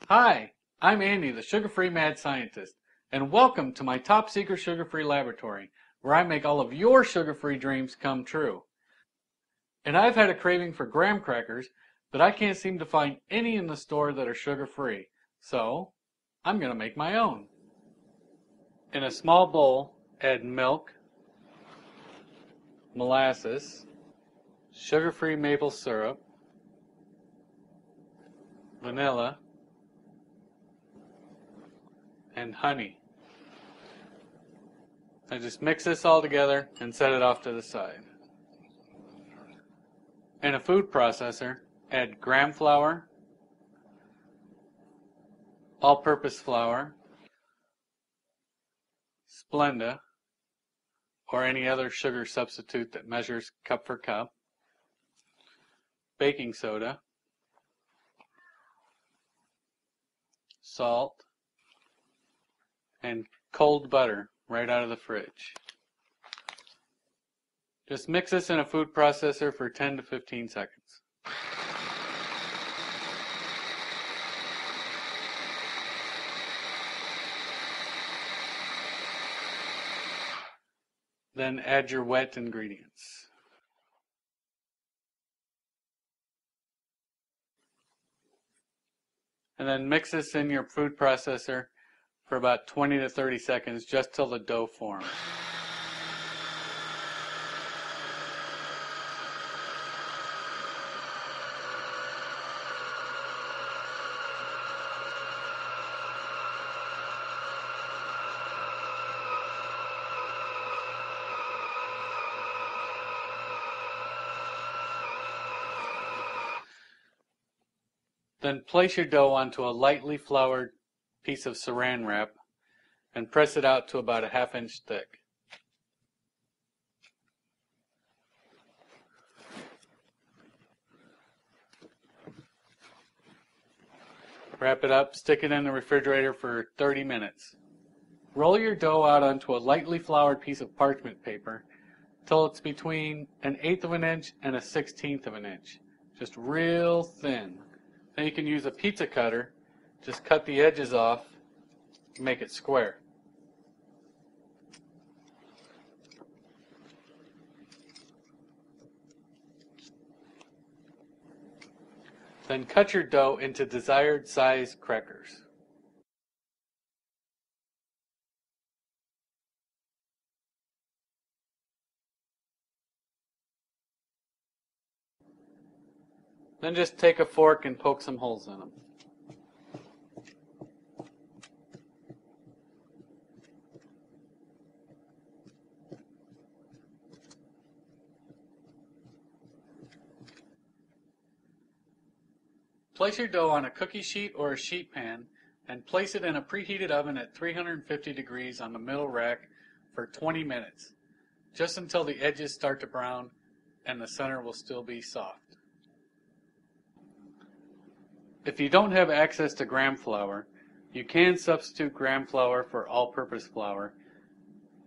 Hi, I'm Andy, the sugar-free mad scientist, and welcome to my top secret sugar-free laboratory, where I make all of your sugar-free dreams come true. And I've had a craving for graham crackers, but I can't seem to find any in the store that are sugar-free, so I'm going to make my own. In a small bowl, add milk, molasses, sugar-free maple syrup, vanilla, and honey. I just mix this all together and set it off to the side. In a food processor, add graham flour, all-purpose flour, Splenda, or any other sugar substitute that measures cup for cup, baking soda, salt, and cold butter right out of the fridge. Just mix this in a food processor for 10 to 15 seconds. Then add your wet ingredients. And then mix this in your food processor for about 20 to 30 seconds, just till the dough forms. Then place your dough onto a lightly floured piece of saran wrap and press it out to about a ½ inch thick. Wrap it up, stick it in the refrigerator for 30 minutes. Roll your dough out onto a lightly floured piece of parchment paper till it's between 1/8 inch and 1/16 inch, just real thin. Then you can use a pizza cutter, just cut the edges off and make it square. Then cut your dough into desired size crackers. Then just take a fork and poke some holes in them. Place your dough on a cookie sheet or a sheet pan and place it in a preheated oven at 350 degrees on the middle rack for 20 minutes, just until the edges start to brown and the center will still be soft. If you don't have access to graham flour, you can substitute graham flour for all-purpose flour,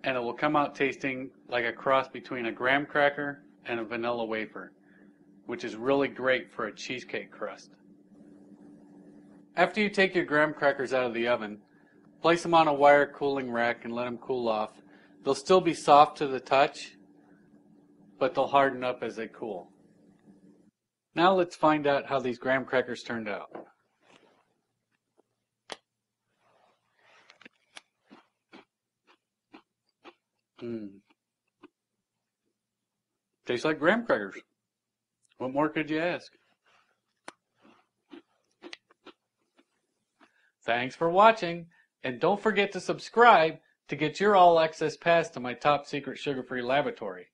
and it will come out tasting like a cross between a graham cracker and a vanilla wafer, which is really great for a cheesecake crust. After you take your graham crackers out of the oven, place them on a wire cooling rack and let them cool off. They'll still be soft to the touch, but they'll harden up as they cool. Now let's find out how these graham crackers turned out. Tastes like graham crackers. What more could you ask? Thanks for watching, and don't forget to subscribe to get your all-access pass to my top secret sugar-free laboratory.